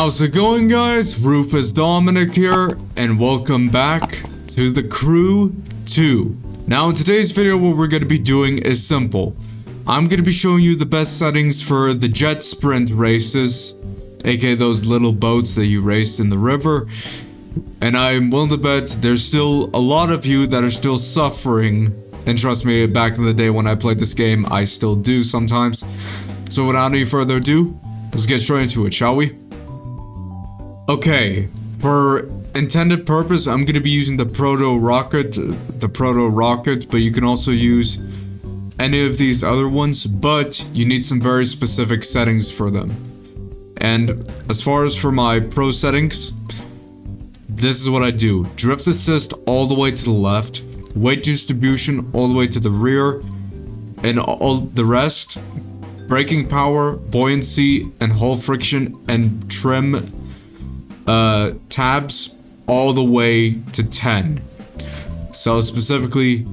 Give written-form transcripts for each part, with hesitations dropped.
How's it going, guys? Rufus Dominique here, and welcome back to the Crew 2. Now in today's video, what we're going to be doing is simple. I'm going to be showing you the best settings for the jet sprint races, aka those little boats that you race in the river. And I'm willing to bet there's still a lot of you that are still suffering. And trust me, back in the day when I played this game, I still do sometimes. So without any further ado, let's get straight into it, shall we? Okay, for intended purpose, I'm gonna be using the proto rocket, but you can also use any of these other ones, but you need some very specific settings for them. And as far as for my pro settings, this is what I do. Drift assist all the way to the left, weight distribution all the way to the rear, and all the rest, braking power, buoyancy, and hull friction, and trim tabs all the way to 10. So specifically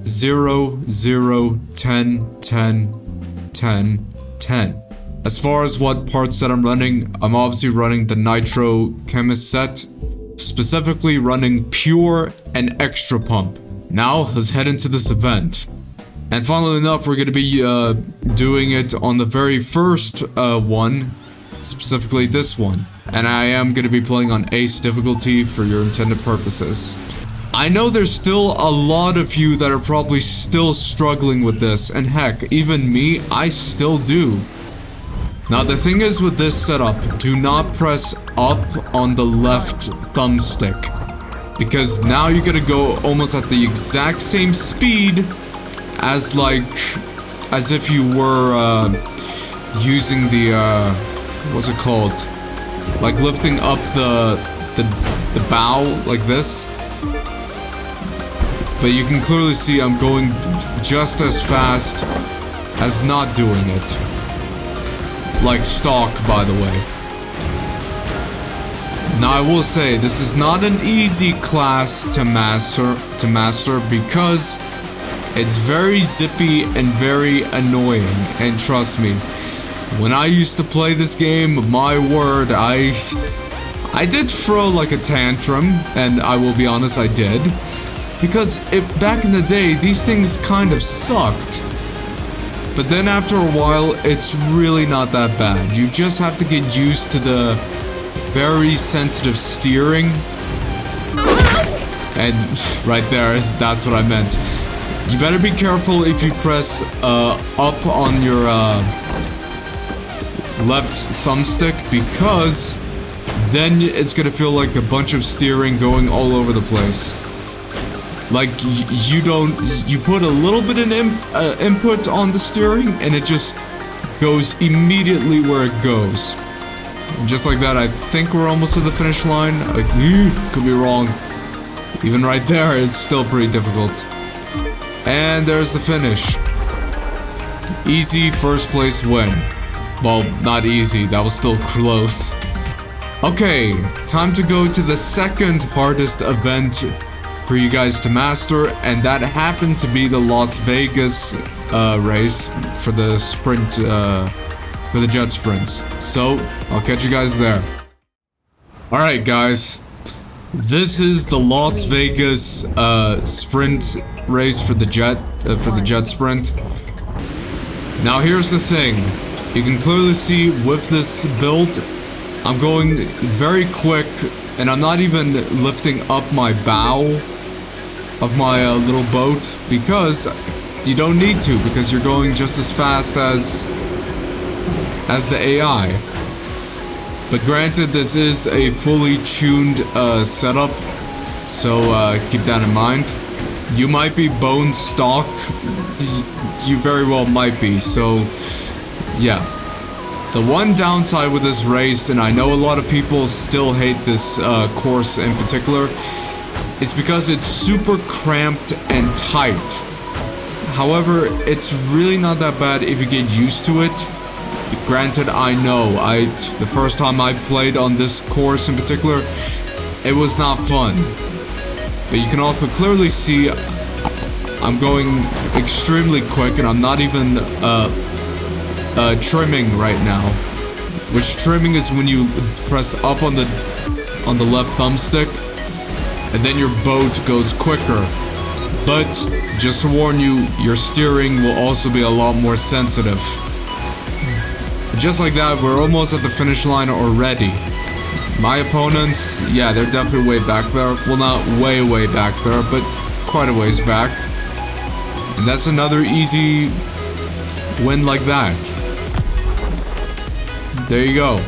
0, 0, 10, 10, 10, 10. As far as what parts that I'm running, I'm obviously running the Nitro Chemist set, specifically running Pure and Extra Pump. Now, let's head into this event. And funnily enough, we're going to be doing it on the very first one, specifically this one. And I am going to be playing on Ace difficulty for your intended purposes. I know there's still a lot of you that are probably still struggling with this, and heck, even me, I still do. Now the thing is with this setup, do not press up on the left thumbstick, because now you're gonna go almost at the exact same speed as if you were using the what's it called, like lifting up the bow like this. But you can clearly see I'm going just as fast as not doing it. Like stock, by the way. Now I will say, this is not an easy class to master because it's very zippy and very annoying. And trust me, when I used to play this game, my word, I did throw like a tantrum, and I will be honest, I did. Because back in the day, these things kind of sucked. But then after a while, it's really not that bad. You just have to get used to the very sensitive steering. And right there, that's what I meant. You better be careful if you press up on your left thumbstick, because then it's gonna feel like a bunch of steering going all over the place. Like, you put a little bit of input on the steering, and it just goes immediately where it goes. And just like that, I think we're almost to the finish line. Could be wrong. Even right there, it's still pretty difficult. And there's the finish. Easy first place win. Well, not easy, that was still close. Okay, time to go to the second hardest event for you guys to master, and that happened to be the Las Vegas race for the sprint, for the jet sprints. So I'll catch you guys there. All right, guys, this is the Las Vegas sprint race for the jet sprint. Now here's the thing, you can clearly see with this build, I'm going very quick, and I'm not even lifting up my bow of my little boat, because you don't need to, because you're going just as fast as the AI. But granted, this is a fully tuned setup, so keep that in mind. You might be bone stock, you very well might be, so yeah. The one downside with this race, and I know a lot of people still hate this course in particular, it's because it's super cramped and tight. However, it's really not that bad if you get used to it. Granted, I know, the first time I played on this course in particular, it was not fun. But you can also clearly see I'm going extremely quick, and I'm not even trimming right now. which trimming is when you press up on the left thumbstick, and then your boat goes quicker. But, just to warn you, your steering will also be a lot more sensitive. Just like that, we're almost at the finish line already. My opponents, yeah, they're definitely way back there. Well, not way back there, but quite a ways back. And that's another easy win like that. There you go.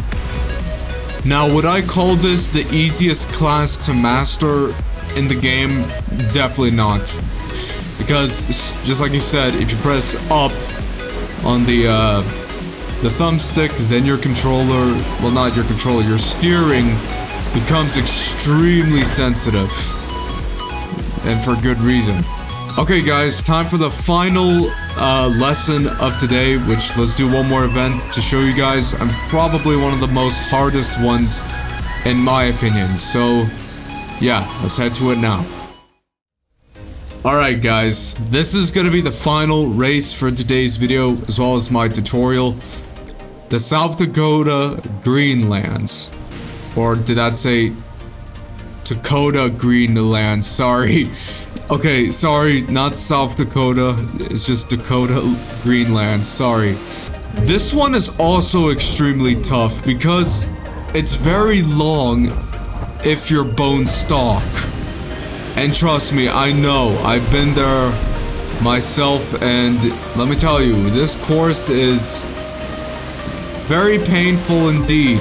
Now, would I call this the easiest class to master in the game? Definitely not. Because, just like you said, if you press up on the thumbstick, then your controller, well, not your controller, your steering becomes extremely sensitive. And for good reason. Okay, guys, time for the final lesson of today, which let's do one more event to show you guys. I'm probably one of the most hardest ones, in my opinion. So, yeah, let's head to it now. Alright, guys, this is gonna be the final race for today's video, as well as my tutorial. The South Dakota Greenlands. Or did that say Dakota Greenland? Sorry. Okay, sorry, not South Dakota. It's just Dakota Greenland. Sorry. This one is also extremely tough because it's very long if you're bone stock. And trust me, I know. I've been there myself, and let me tell you, this course is very painful indeed.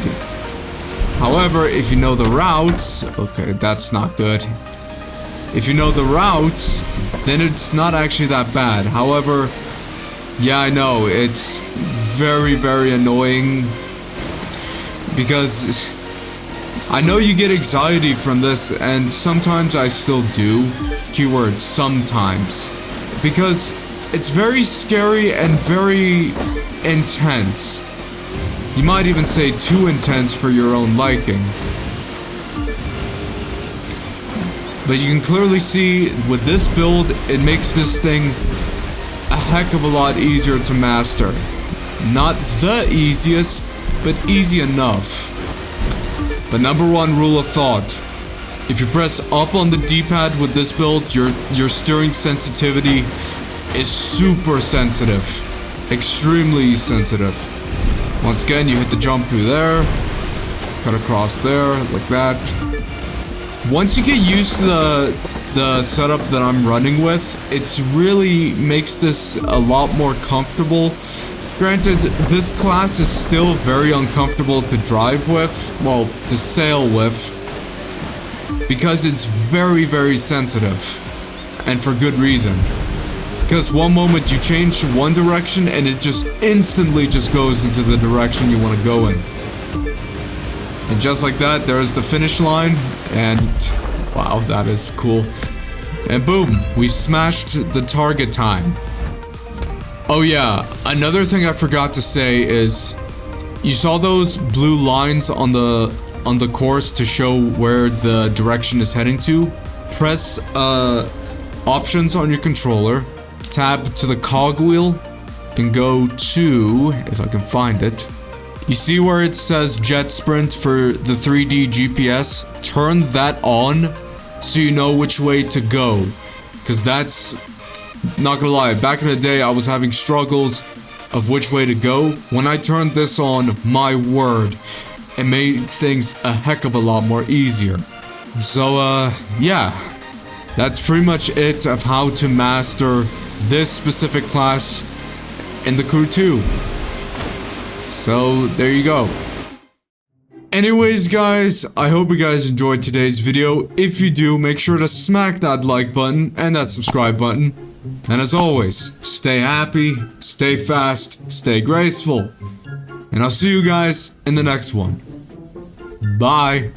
However, if you know the routes, okay, that's not good. If you know the routes, then it's not actually that bad. However, yeah, I know, it's very annoying because I know you get anxiety from this, and sometimes I still do. Keyword sometimes. Because it's very scary and very intense. You might even say too intense for your own liking. But you can clearly see with this build, it makes this thing a heck of a lot easier to master. Not the easiest, but easy enough. But number one rule of thought, if you press up on the D-pad with this build, your steering sensitivity is super sensitive. Extremely sensitive. Once again, you hit the jump through there, cut across there, like that. Once you get used to the setup that I'm running with, it's really makes this a lot more comfortable. Granted, this class is still very uncomfortable to drive with, well, to sail with, because it's very sensitive, and for good reason. Because one moment you change one direction and it just instantly just goes into the direction you want to go in. And just like that, there's the finish line, and wow, that is cool. And boom, we smashed the target time. Oh yeah, another thing I forgot to say is, you saw those blue lines on the course to show where the direction is heading to? Press options on your controller, tab to the cogwheel, and go to, if I can find it, you see where it says jet sprint for the 3D GPS? Turn that on so you know which way to go, because that's, not gonna lie, back in the day I was having struggles of which way to go. When I turned this on, my word, it made things a heck of a lot more easier. So yeah, that's pretty much it of how to master this specific class in the Crew 2. So there you go. Anyways guys, I hope you guys enjoyed today's video. If you do, make sure to smack that like button and that subscribe button. And as always, stay happy, stay fast, stay graceful. And I'll see you guys in the next one. Bye.